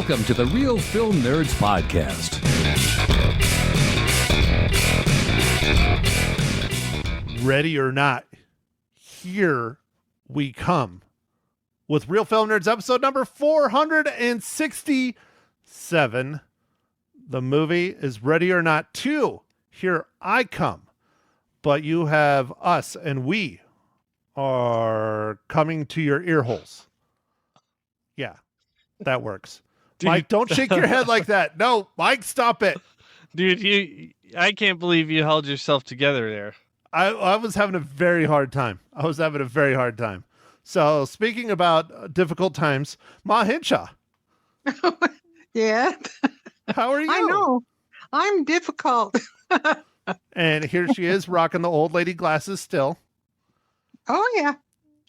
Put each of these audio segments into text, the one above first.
Welcome to the Real Film Nerds Podcast. Ready or not, here we come with Real Film Nerds episode number 467. The movie is Ready or Not 2. Here I come. But you have us, and we are coming to your ear holes. Yeah, that works. Dude. Mike, don't shake your head like that. No, Mike, stop it. Dude, I can't believe you held yourself together there. I was having a very hard time. So speaking about difficult times, Ma Hinshaw. Yeah. How are you? I know. I'm difficult. And here she is rocking the old lady glasses still. Oh, yeah.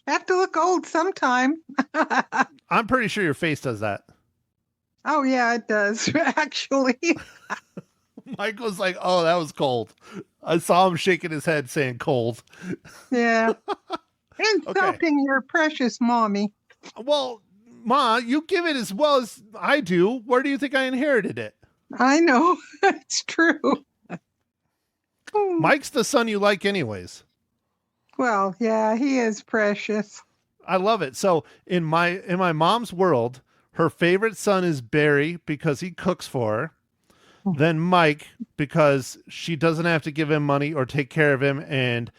Have to look old sometime. I'm pretty sure your face does that. Oh, yeah, it does, actually. Mike was like, oh, that was cold. I saw him shaking his head saying cold. Yeah. Insulting your precious mommy. Well, Ma, you give it as well as I do. Where do you think I inherited it? I know. It's true. Mike's the son you like anyways. Well, yeah, he is precious. I love it. So in my mom's world, her favorite son is Barry because he cooks for her. Then Mike, because she doesn't have to give him money or take care of him, and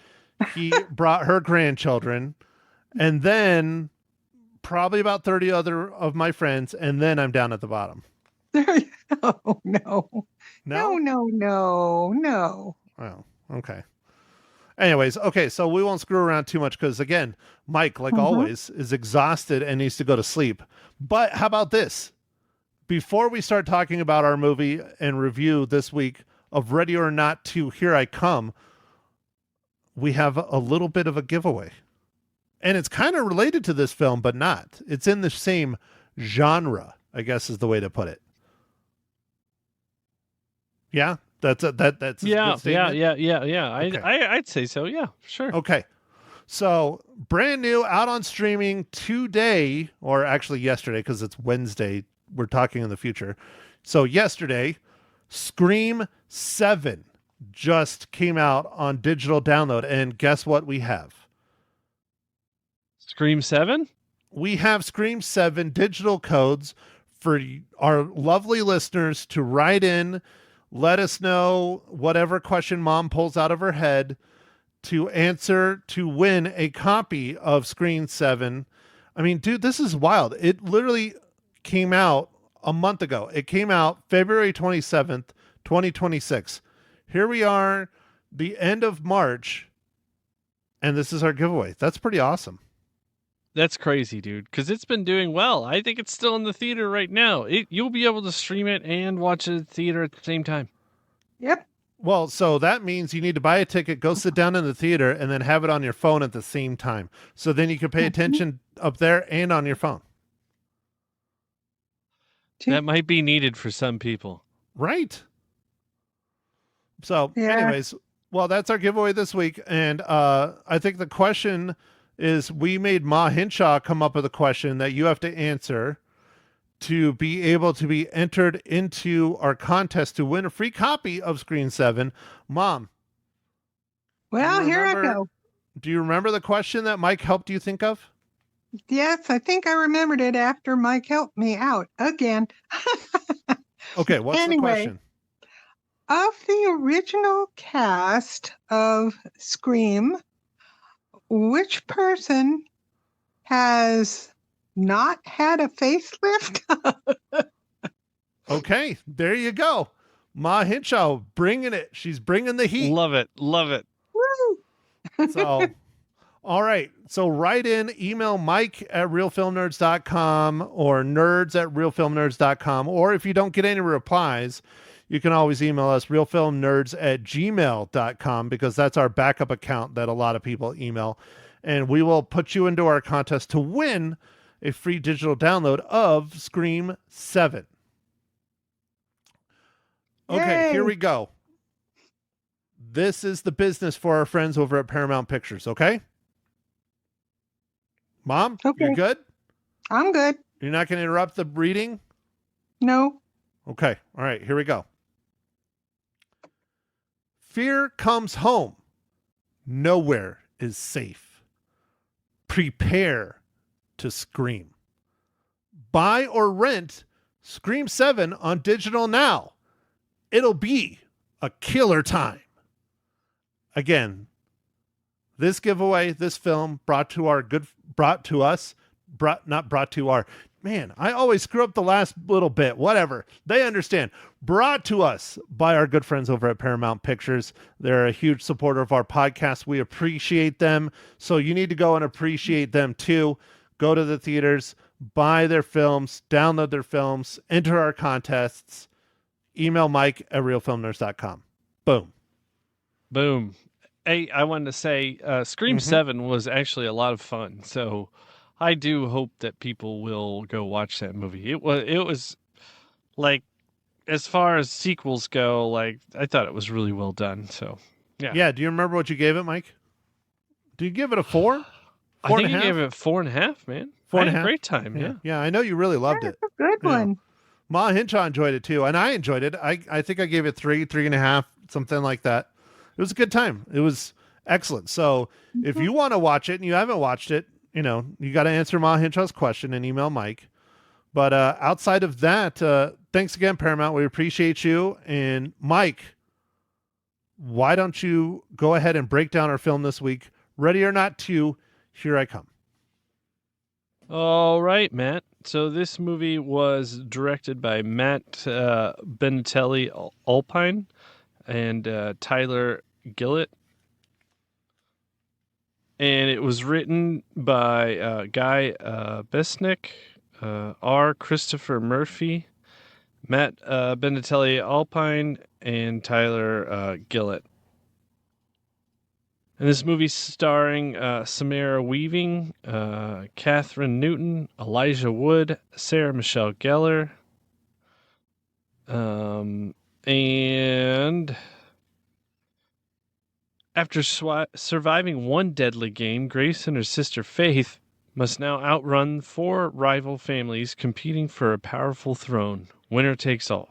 he brought her grandchildren. And then probably about 30 other of my friends, and then I'm down at the bottom. Oh, no. No. Oh, okay. Anyways, okay, so we won't screw around too much because, again, Mike, like always, is exhausted and needs to go to sleep. But how about this? Before we start talking about our movie and review this week of Ready or Not 2, Here I Come, we have a little bit of a giveaway. And it's kind of related to this film, but not. It's in the same genre, I guess is the way to put it. Yeah? That's a good statement? Yeah. Okay. I'd say so. Yeah, sure. Okay. So brand new, out on streaming today, or actually yesterday, because it's Wednesday. We're talking in the future. So yesterday, Scream 7 just came out on digital download. And guess what we have? Scream 7? We have Scream 7 digital codes for our lovely listeners to write in. Let us know whatever question Mom pulls out of her head to answer to win a copy of Scream 7. I mean, dude, this is wild. It literally came out a month ago. It came out February 27th, 2026. Here we are, the end of March, and this is our giveaway. That's pretty awesome. That's crazy, dude, because it's been doing well. I think it's still in the theater right now. You'll be able to stream it and watch it at the theater at the same time. Yep. Well, so that means you need to buy a ticket, go sit down in the theater, and then have it on your phone at the same time. So then you can pay attention up there and on your phone. That might be needed for some people. Right. So anyways, well, that's our giveaway this week. And I think the question is, we made Ma Hinshaw come up with a question that you have to answer to be able to be entered into our contest to win a free copy of Scream 7. Mom. Well, here I go. Do you remember the question that Mike helped you think of? Yes, I think I remembered it after Mike helped me out again. Okay, what's the question? Of the original cast of Scream, which person has not had a facelift? Okay, there you go. Ma Hinshaw bringing it. She's bringing the heat. Love it. Woo! So, all right. So write in, email mike@realfilmnerds.com or nerds@realfilmnerds.com. Or if you don't get any replies, you can always email us realfilmnerds@gmail.com because that's our backup account that a lot of people email. And we will put you into our contest to win a free digital download of Scream 7. Okay, Yay! Here we go. This is the business for our friends over at Paramount Pictures, okay? Mom, Okay. you're good? I'm good. You're not going to interrupt the reading? No. Okay. All right. Here we go. Fear comes home. Nowhere is safe. Prepare to scream. Buy or rent Scream 7 on digital now. It'll be a killer time. Again, this giveaway, this film brought to us, man, I always screw up the last little bit, whatever. They understand. Brought to us by our good friends over at Paramount Pictures. They're a huge supporter of our podcast. We appreciate them. So you need to go and appreciate them too. Go to the theaters, buy their films, download their films, enter our contests. Email Mike at realfilmnerds.com. Boom. Boom. Hey, I wanted to say Scream 7 was actually a lot of fun. So I do hope that people will go watch that movie. It was like, as far as sequels go, like, I thought it was really well done. So yeah. Yeah. Do you remember what you gave it, Mike? Do you give it a 4? I think you gave it 4.5, man. 4.5. I had a great time. Yeah. Yeah. I know you really loved it. That's a good one. Ma Hinshaw enjoyed it too, and I enjoyed it. I think I gave it 3.5, something like that. It was a good time. It was excellent. So if you want to watch it and you haven't watched it, you got to answer Ma Hinshaw's question and email Mike. But outside of that, thanks again, Paramount. We appreciate you. And Mike, why don't you go ahead and break down our film this week? Ready or Not 2, Here I Come. All right, Matt. So this movie was directed by Matt Benatelli Alpine and Tyler Gillett. And it was written by Guy Besnick, R. Christopher Murphy, Matt Benatelli Alpine, and Tyler Gillett. And this movie's starring Samara Weaving, Kathryn Newton, Elijah Wood, Sarah Michelle Gellar, and after surviving one deadly game, Grace and her sister Faith must now outrun 4 rival families competing for a powerful throne. Winner takes all.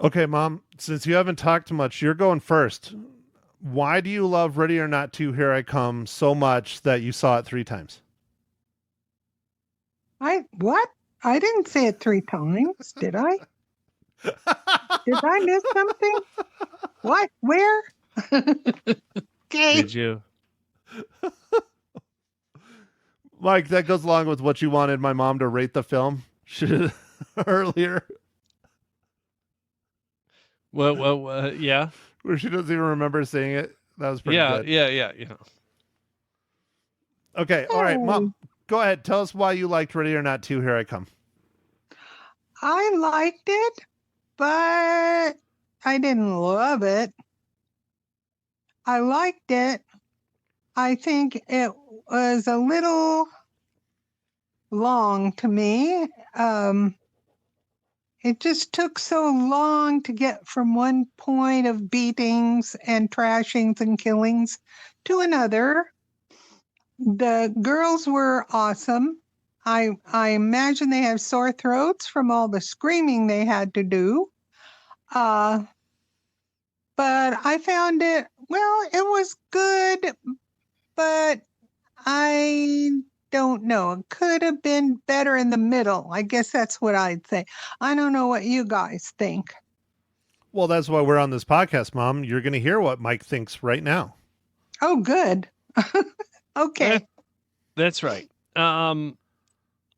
Okay, Mom, since you haven't talked much, you're going first. Why do you love Ready or Not 2, Here I Come so much that you saw it 3 times? What? I didn't say it 3 times, did I? Did I miss something? What? Where? Okay. Did you? Mike, that goes along with what you wanted my mom to rate the film earlier. Well, yeah. Where she doesn't even remember saying it. That was pretty good. Yeah. Okay, all right, Mom, go ahead. Tell us why you liked Ready or Not 2, Here I Come. I liked it, but I didn't love it. I liked it. I think it was a little long to me. It just took so long to get from one point of beatings and trashings and killings to another. The girls were awesome. I imagine they have sore throats from all the screaming they had to do. But I found it, it was good, but I don't know. It could have been better in the middle. I guess that's what I'd say. I don't know what you guys think. Well, that's why we're on this podcast, Mom. You're going to hear what Mike thinks right now. Oh, good. Okay. That's right.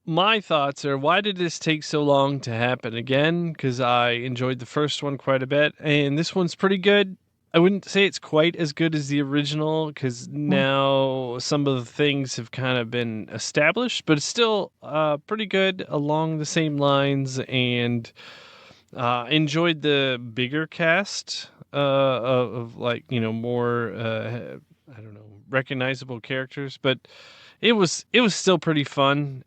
My thoughts are, why did this take so long to happen again? Because I enjoyed the first one quite a bit, and this one's pretty good. I wouldn't say it's quite as good as the original, because now some of the things have kind of been established, but it's still pretty good along the same lines, and enjoyed the bigger cast of like, more, I don't know, recognizable characters, but it was still pretty fun.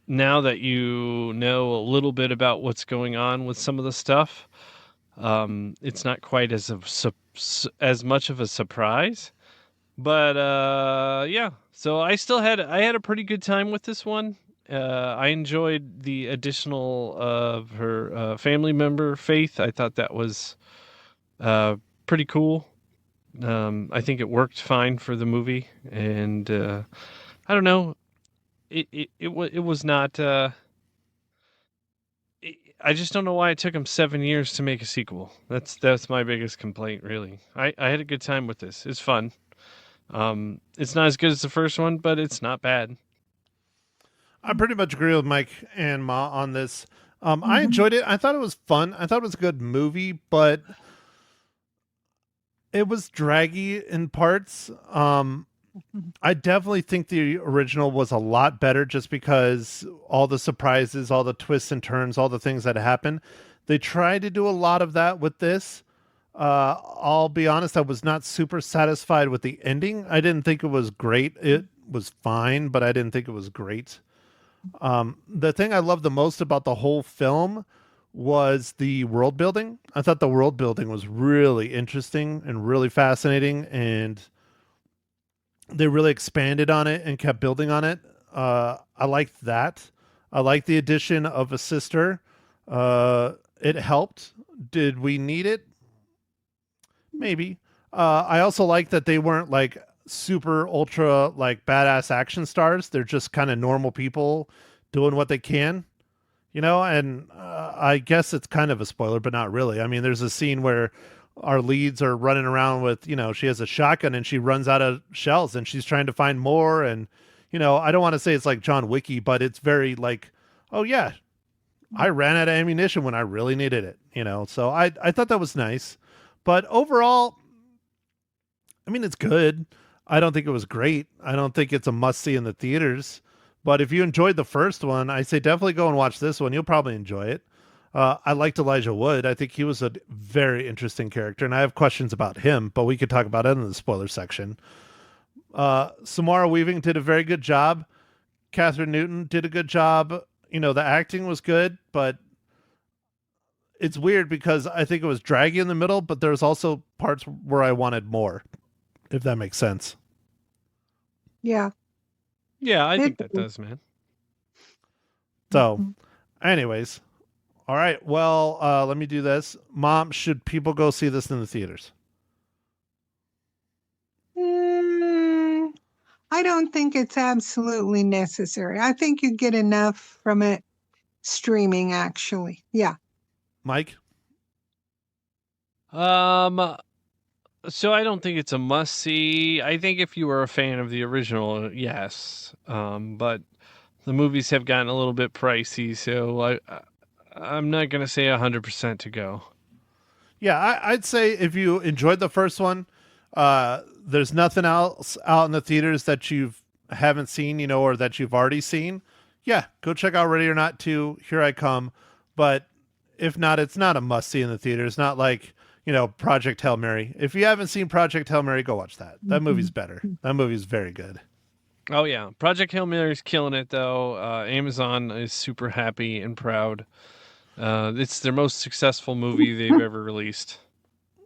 Now that you know a little bit about what's going on with some of the stuff, it's not quite as much of a surprise, but yeah. So I had a pretty good time with this one, I enjoyed the additional of her family member, Faith. I thought that was pretty cool. I think it worked fine for the movie, and I don't know. It was not. I just don't know why it took him 7 years to make a sequel. That's my biggest complaint, really. I had a good time with this. It's fun. It's not as good as the first one, but it's not bad. I pretty much agree with Mike and Ma on this. I Mm-hmm. enjoyed it. I thought it was fun. I thought it was a good movie, but it was draggy in parts. I definitely think the original was a lot better just because all the surprises, all the twists and turns, all the things that happen. They tried to do a lot of that with this. I'll be honest, I was not super satisfied with the ending. I didn't think it was great. It was fine, but I didn't think it was great. The thing I loved the most about the whole film was the world building. I thought the world building was really interesting and really fascinating, and they really expanded on it and kept building on it. I liked that. I liked the addition of a sister. It helped. Did we need it? Maybe. I also like that they weren't like super ultra like badass action stars. They're just kind of normal people doing what they can, and I guess it's kind of a spoiler, but not really. I mean, there's a scene where our leads are running around with, she has a shotgun and she runs out of shells and she's trying to find more. And, I don't want to say it's like John Wicky, but it's very like, oh yeah, I ran out of ammunition when I really needed it, so I thought that was nice. But overall, I mean, it's good. I don't think it was great. I don't think it's a must see in the theaters. But if you enjoyed the first one, I say definitely go and watch this one. You'll probably enjoy it. I liked Elijah Wood. I think he was a very interesting character, and I have questions about him, but we could talk about it in the spoiler section. Samara Weaving did a very good job. Kathryn Newton did a good job. The acting was good, but it's weird because I think it was draggy in the middle, but there's also parts where I wanted more, if that makes sense. Yeah. Yeah, I think that does, man. So, anyways, all right. Well, let me do this. Mom, should people go see this in the theaters? I don't think it's absolutely necessary. I think you get enough from it streaming, actually. Yeah. Mike? So I don't think it's a must see. I think if you were a fan of the original, yes. But the movies have gotten a little bit pricey, so I'm not gonna say 100% to go. Yeah, I'd say if you enjoyed the first one, there's nothing else out in the theaters that you haven't seen, or that you've already seen. Yeah, go check out Ready or Not 2, Here I Come. But if not, it's not a must see in the theaters. Not like, Project Hail Mary. If you haven't seen Project Hail Mary, go watch that. That movie's better. That movie's very good. Oh yeah, Project Hail Mary's killing it though. Amazon is super happy and proud. It's their most successful movie they've ever released.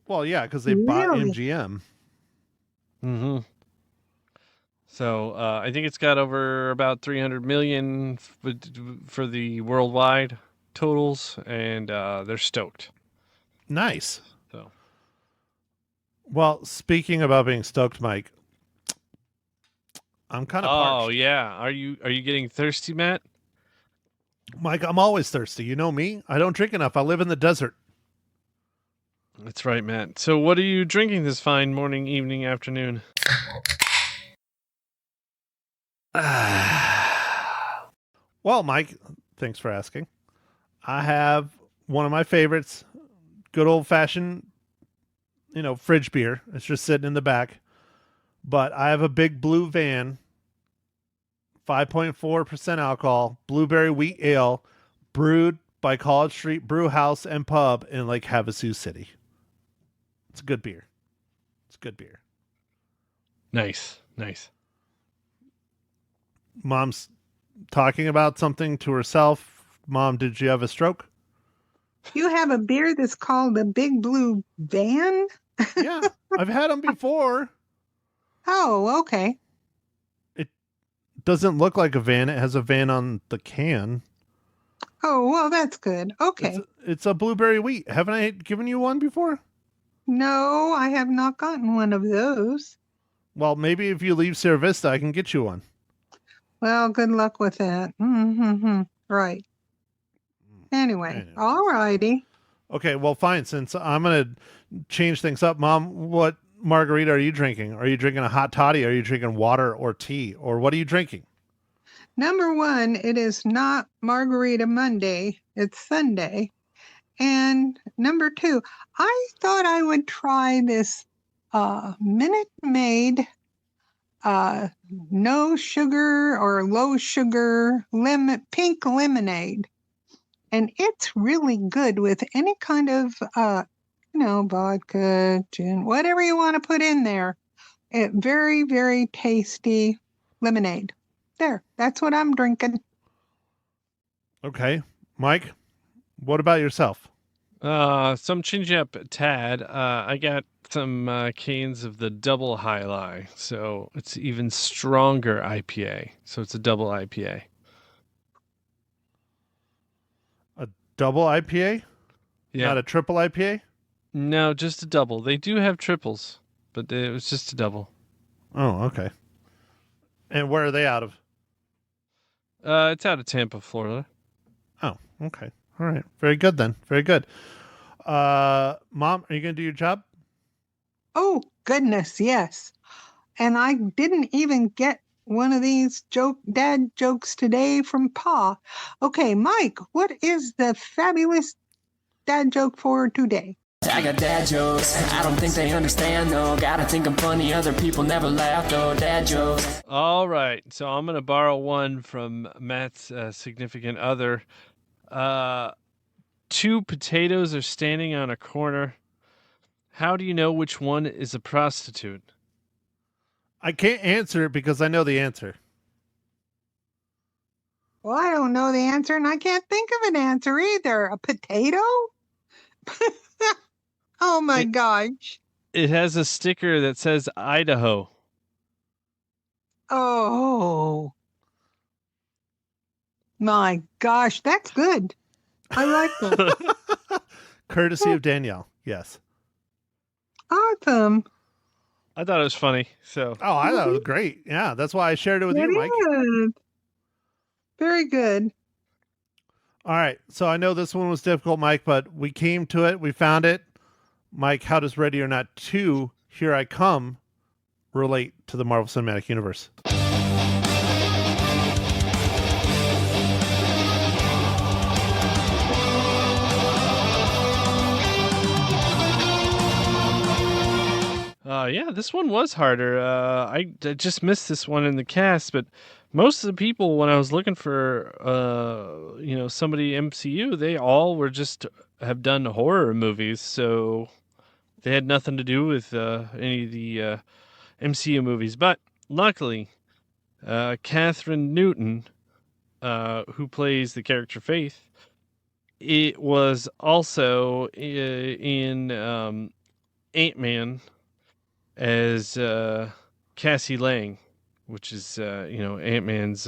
Well, yeah, because they bought Really? MGM. Mm-hmm. So I think it's got over about 300 million for the worldwide totals, and they're stoked. Nice. So Well, speaking about being stoked, Mike, I'm kind of parched. yeah, are you getting thirsty, Matt? Mike, I'm always thirsty. You know me. I don't drink enough. I live in the desert. That's right, Matt. So what are you drinking this fine morning, evening, afternoon? Well, Mike, thanks for asking. I have one of my favorites, good old fashioned, fridge beer. It's just sitting in the back. But I have a big blue van, 5.4% alcohol, blueberry wheat ale, brewed by College Street Brew House and Pub in Lake Havasu City. It's a good beer. It's a good beer. Nice. Mom's talking about something to herself. Mom, did you have a stroke? You have a beer that's called the Big Blue Van? Yeah, I've had them before. Oh, okay. doesn't look like a van. It has a van on the can. Oh, well, that's good. Okay. It's a blueberry wheat. Haven't I given you one before? No, I have not gotten one of those. Well, maybe if you leave Sierra Vista, I can get you one. Well, good luck with that. Mm-hmm. Right. Anyway, all righty. Okay, well, fine. Since I'm going to change things up, Mom, what margarita are you drinking? Are you drinking a hot toddy? Are you drinking water or tea? Or what are you drinking? Number one, it is not Margarita Monday. It's Sunday. And number two, I thought I would try this Minute Maid no sugar or low sugar pink lemonade. And it's really good with any kind of, vodka, gin, whatever you want to put in there. Very, very tasty lemonade. There, that's what I'm drinking. Okay. Mike, what about yourself? So I'm changing up a tad. I got some cans of the double high lie, so it's even stronger IPA. So it's a double IPA. A double IPA? Yeah. Not a triple IPA? No, just a double. They do have triples, but it was just a double. Oh, okay. And where are they out of? It's out of Tampa, Florida. Oh, okay. All right. Very good then. Very good. Mom, are you going to do your job? Oh, goodness, yes. And I didn't even get one of these dad jokes today from Pa. Okay, Mike, what is the fabulous dad joke for today? I got dad jokes, I don't think they understand though. Gotta think I'm funny, other people never laugh though. Dad jokes. All right, so I'm going to borrow one from Matt's significant other. Two potatoes are standing on a corner. How do you know which one is a prostitute? I can't answer it because I know the answer. Well, I don't know the answer, and I can't think of an answer either. A potato? Oh, my gosh. It has a sticker that says Idaho. Oh. My gosh, that's good. I like that. Courtesy of Danielle. Yes. Awesome. I thought it was funny. So. Oh, I thought it was great. Yeah, that's why I shared it with you, Mike. Is. Very good. All right. So I know this one was difficult, Mike, but we came to it. We found it. Mike, how does Ready or Not 2, Here I Come, relate to the Marvel Cinematic Universe? Yeah, this one was harder. I just missed this one in the cast, but most of the people, when I was looking for, somebody MCU, they all were just have done horror movies, so they had nothing to do with any of the MCU movies. But luckily, Kathryn Newton, who plays the character Faith, it was also in Ant-Man as Cassie Lang, which is Ant-Man's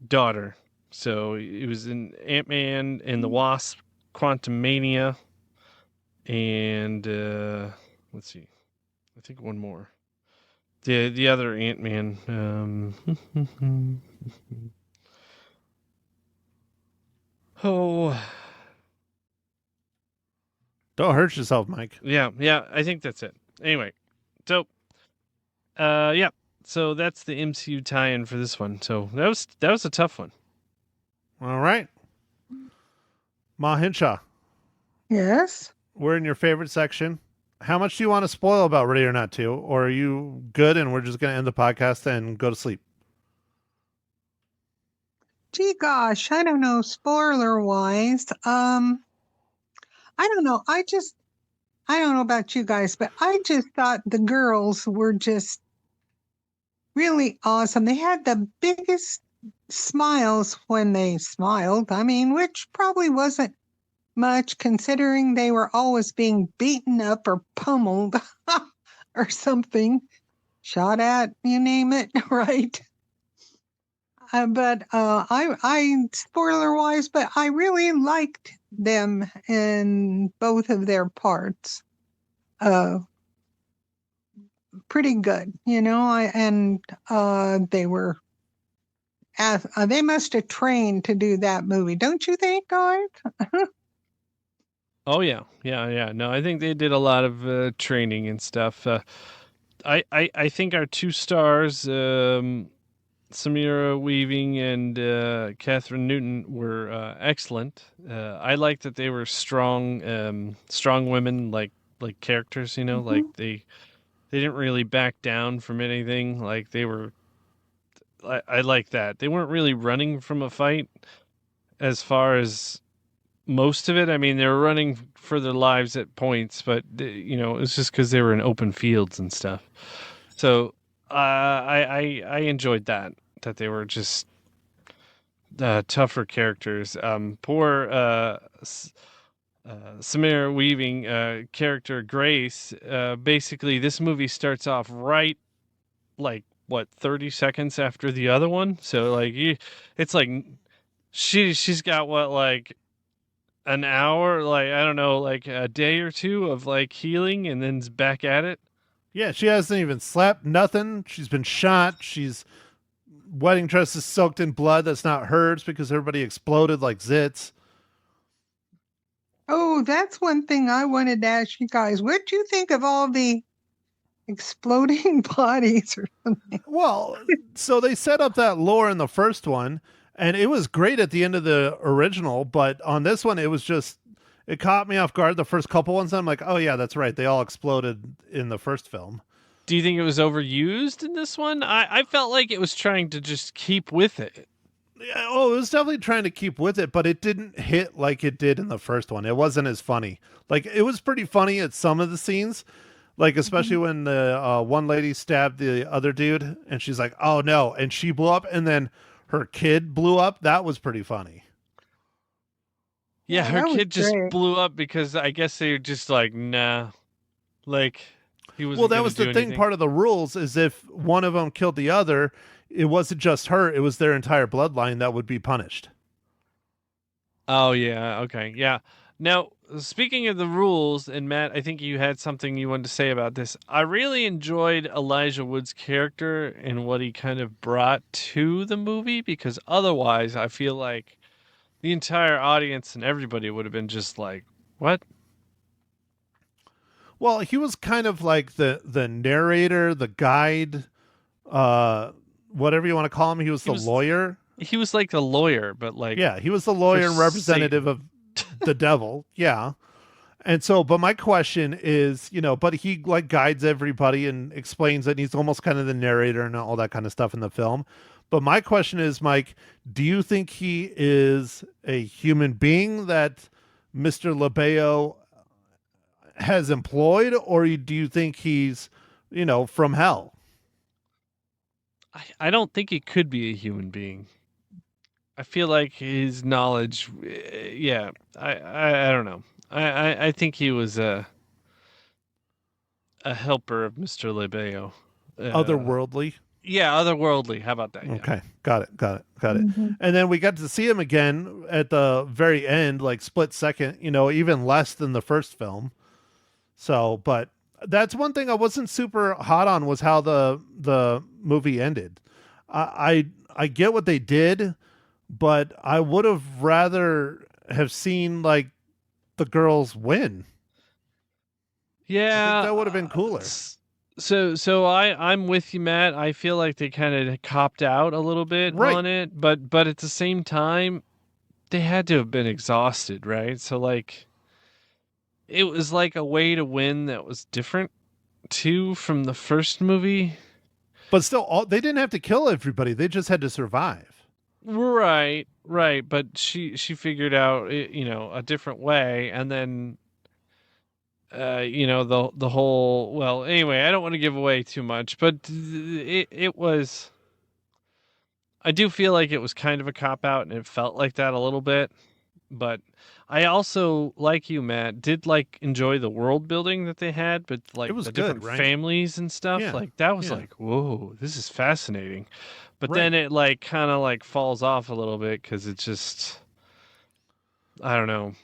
daughter. So it was in Ant-Man and the Wasp, Quantumania, and let's see, I think one more. The other Ant-Man. Oh. Don't hurt yourself, Mike. Yeah, I think that's it. Anyway, so so that's the MCU tie-in for this one. So that was a tough one. All right. Ma Hinshaw. Yes? We're in your favorite section. How much do you want to spoil about Ready or Not 2? Or are you good and we're just going to end the podcast and go to sleep? Gee gosh, I don't know, spoiler-wise. I don't know. I don't know about you guys, but I just thought the girls were just really awesome. They had the biggest smiles when they smiled. I mean, which probably wasn't much considering they were always being beaten up or pummeled or something. Shot at, you name it, right? I spoiler wise, but I really liked them in both of their parts. Pretty good, you know. They were, they must have trained to do that movie, don't you think, guys? Oh yeah. No, I think they did a lot of training and stuff. I think our two stars, Samara Weaving and Kathryn Newton, were excellent. I liked that they were strong women, like characters. You know, like they didn't really back down from anything. Like they were. I like that they weren't really running from a fight as far as most of it. I mean, they were running for their lives at points, but you know, it's just because they were in open fields and stuff. So I enjoyed that they were just tougher characters. Poor Samara Weaving character Grace. Basically, this movie starts off right like what 30 seconds after the other one. So like it's like she's got what like an hour, like I don't know, like a day or two of like healing, and then's back at it. Yeah, she hasn't even slept, nothing. She's been shot. She's wedding dress is soaked in blood that's not hers because everybody exploded like zits. Oh, that's one thing I wanted to ask you guys. What do you think of all the exploding bodies or something? Well, so they set up that lore in the first one, and it was great at the end of the original, but on this one, it was just, it caught me off guard the first couple ones. And I'm like, oh yeah, that's right. They all exploded in the first film. Do you think it was overused in this one? I felt like it was trying to just keep with it. Yeah, oh, it was definitely trying to keep with it, but it didn't hit like it did in the first one. It wasn't as funny. Like, it was pretty funny at some of the scenes, like especially when the one lady stabbed the other dude, and she's like, "Oh no!" and she blew up, and then her kid blew up. That was pretty funny. Yeah, Yeah, her that was kid just great. blew up because I guess they were just like, nah, like he was. Well, that was the thing. Part of the rules is if one of them killed the other, it wasn't just her; it was their entire bloodline that would be punished. Oh yeah, okay, yeah. Now, speaking of the rules, and Matt, I think you had something you wanted to say about this. I really enjoyed Elijah Wood's character and what he kind of brought to the movie, because otherwise I feel like the entire audience and everybody would have been just like, what? Well, he was kind of like the narrator, the guide, whatever you want to call him. He was the lawyer. He was like the lawyer, but like, yeah, he was the lawyer and representative of the devil. Yeah. And so, but my question is, you know, but he like guides everybody and explains it. And he's almost kind of the narrator and all that kind of stuff in the film. But my question is, Mike, do you think he is a human being that Mr. LeBeo has employed, or do you think he's, you know, from hell? I don't think he could be a human being. I feel like his knowledge, yeah, I don't know. I think he was a helper of Mr. LeBeo. Otherworldly. Yeah, otherworldly. How about that? Yeah. Okay, got it. And then we got to see him again at the very end, like split second, you know, even less than the first film. So, but that's one thing I wasn't super hot on, was how the movie ended. I get what they did, but I would have rather have seen like the girls win. Yeah, I think that would have been cooler. So I'm with you, Matt. I feel like they kind of copped out a little bit on it, but at the same time, they had to have been exhausted, right? So like, it was like a way to win that was different too from the first movie. But still, they didn't have to kill everybody. They just had to survive. Right. But she figured out, you know, a different way, and then, you know, the whole. Well, anyway, I don't want to give away too much, but it was. I do feel like it was kind of a cop out, and it felt like that a little bit. But I also, like you, Matt, did like enjoy the world building that they had, but like it was the good, different right? families and stuff. Yeah. Like that was like, whoa, this is fascinating. But Right. then it like kind of like falls off a little bit because it's just, I don't know.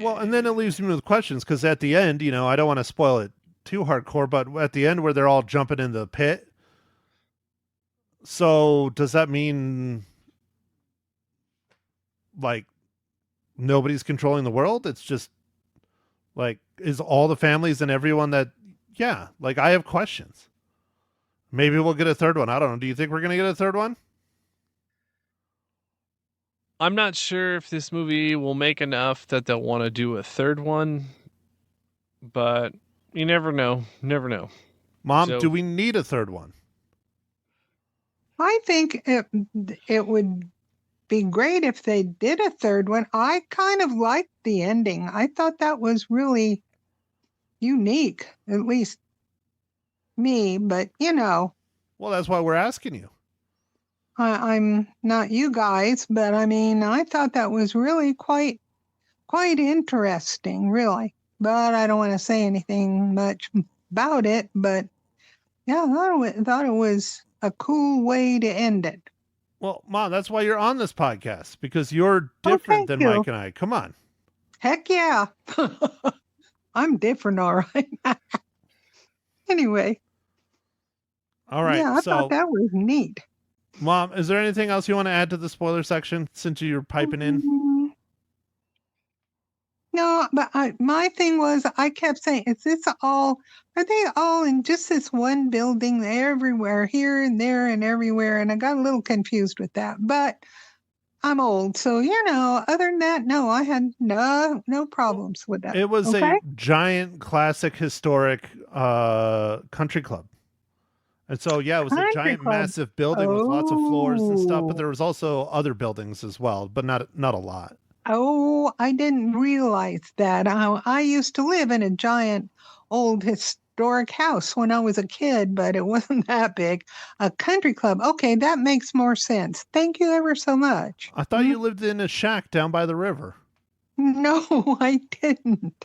Well, and then it leaves me with questions because at the end, I don't want to spoil it too hardcore, but at the end where they're all jumping in the pit. So does that mean like nobody's controlling the world? It's just like, is all the families and everyone that, yeah, like I have questions. Maybe we'll get a third one. I don't know. Do you think we're going to get a third one? I'm not sure if this movie will make enough that they'll want to do a third one, but you never know. Never know. Mom, So- do we need a third one? I think it would be great if they did a third one. I kind of liked the ending. I thought that was really unique, at least me, but Well, that's why we're asking you. I'm not you guys, but I mean, I thought that was really quite interesting, really. But I don't want to say anything much about it. But yeah, I thought it was a cool way to end it. Well, Mom, that's why you're on this podcast, because you're Oh, different thank than you. Mike and I. Come on. Heck yeah, I'm different, all right. Anyway, All right. yeah, I So, thought that was neat. Mom, is there anything else you want to add to the spoiler section since you're piping in? Mm, No, but my thing was, I kept saying, are they all in just this one building everywhere, here and there and everywhere? And I got a little confused with that, but I'm old. So, other than that, no, I had no problems with that. It was Okay? a giant, classic, historic country club. And so, yeah, it was a Country giant, club. massive building with lots of floors and stuff, but Oh. there was also other buildings as well, but not a lot. Oh, I didn't realize that. I used to live in a giant old historic house when I was a kid, but it wasn't that big. A country club. Okay, that makes more sense. Thank you ever so much. I thought you lived in a shack down by the river. No, I didn't.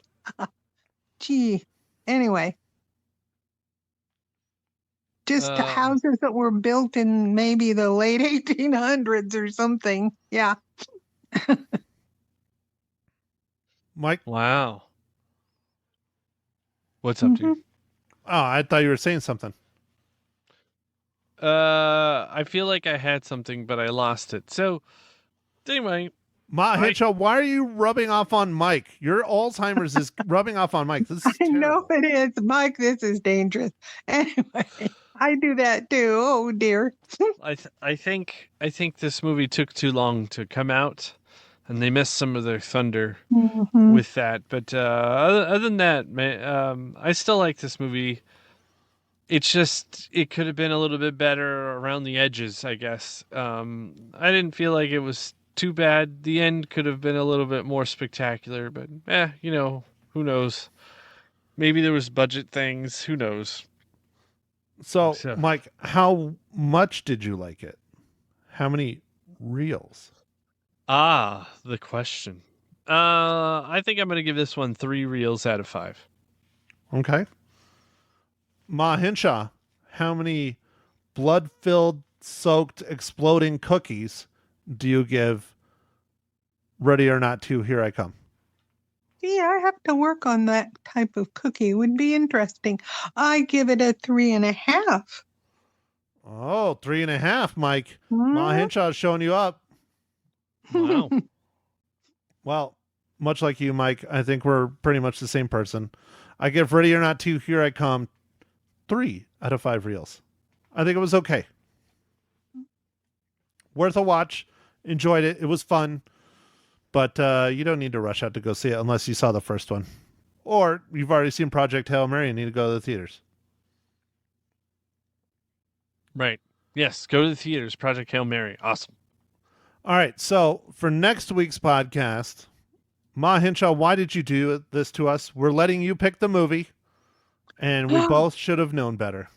Gee. Anyway. Just houses that were built in maybe the late 1800s or something. Yeah. Mike? Wow. What's up, dude? Oh, I thought you were saying something. I feel like I had something, but I lost it. So, anyway, Ma Hitchell, why are you rubbing off on Mike? Your Alzheimer's is rubbing off on Mike. This is I know terrible. it is. Mike, this is dangerous. Anyway, I do that too. Oh dear. I think this movie took too long to come out, and they missed some of their thunder with that. But other than that, man, I still like this movie. It's just it could have been a little bit better around the edges, I guess. I didn't feel like it was too bad. The end could have been a little bit more spectacular, but who knows? Maybe there was budget things. Who knows? So, Mike, how much did you like it? How many reels? Ah, the question. I think I'm going to give this one 3 reels out of 5. Okay. Ma Hinshaw, how many blood-filled, soaked, exploding cookies do you give Ready or Not 2, Here I Come? Yeah, I have to work on that type of cookie. It would be interesting. I give it a 3.5. Oh, 3.5, Mike. Ma Hinshaw's showing you up. Wow. Well, much like you, Mike, I think we're pretty much the same person. I give Ready or Not 2, Here I Come 3 out of 5 reels. I think it was okay. Worth a watch. Enjoyed it. It was fun. But you don't need to rush out to go see it unless you saw the first one. Or you've already seen Project Hail Mary and need to go to the theaters. Right. Yes, go to the theaters. Project Hail Mary. Awesome. All right. So for next week's podcast, Ma Hinshaw, why did you do this to us? We're letting you pick the movie, and we both should have known better.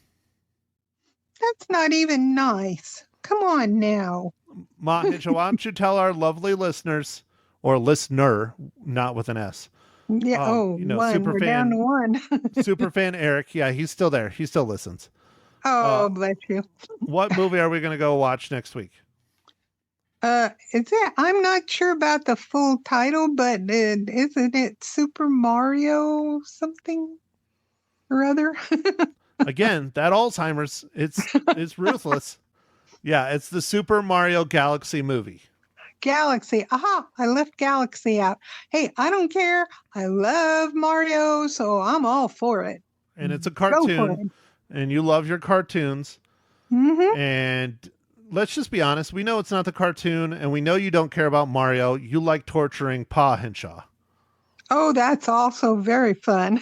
That's not even nice. Come on now. Ma Hinshaw, why don't you tell our lovely listeners, or listener, not with an S. Yeah. One. We're down to one. Super fan Eric. Yeah, he's still there. He still listens. Oh, bless you. What movie are we going to go watch next week? I'm not sure about the full title, but isn't it Super Mario something or other? Again, that Alzheimer's, it's ruthless. Yeah, it's the Super Mario Galaxy movie. Galaxy. Aha, I left Galaxy out. Hey, I don't care. I love Mario, so I'm all for it. And it's a Go for it. cartoon, and you love your cartoons. Mm-hmm. And let's just be honest. We know it's not the cartoon, and we know you don't care about Mario. You like torturing Pa Henshaw. Oh, that's also very fun.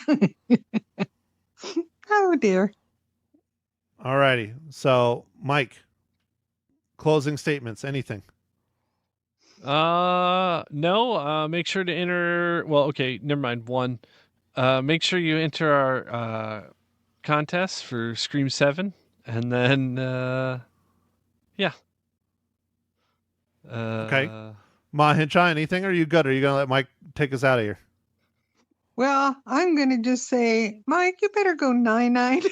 Oh, dear. All righty. So, Mike, closing statements, anything? No. Make sure to enter. Well, okay, never mind. One. Make sure you enter our contest for Scream 7, and then yeah. Okay. Ma Henshaw, anything? Or are you good? Or are you gonna let Mike take us out of here? Well, I'm going to just say, Mike, you better go 9-9.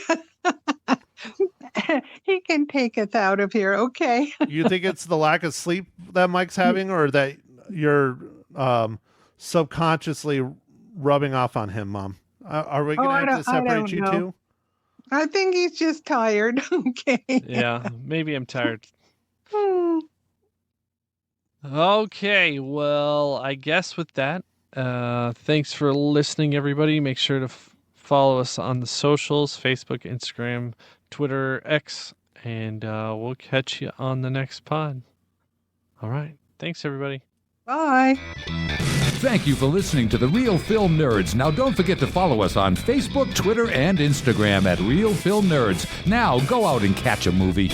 He can take us out of here, okay? You think it's the lack of sleep that Mike's having, or that you're subconsciously rubbing off on him, Mom? Are we going to have to separate you two? I think he's just tired. Okay. Yeah, maybe I'm tired. Hmm. Okay, well, I guess with that, thanks for listening, everybody. Make sure to follow us on the socials, Facebook, Instagram, Twitter, X, and we'll catch you on the next pod. All right. Thanks, everybody. Bye. Thank you for listening to The Real Film Nerds. Now, don't forget to follow us on Facebook, Twitter, and Instagram at Real Film Nerds. Now, go out and catch a movie.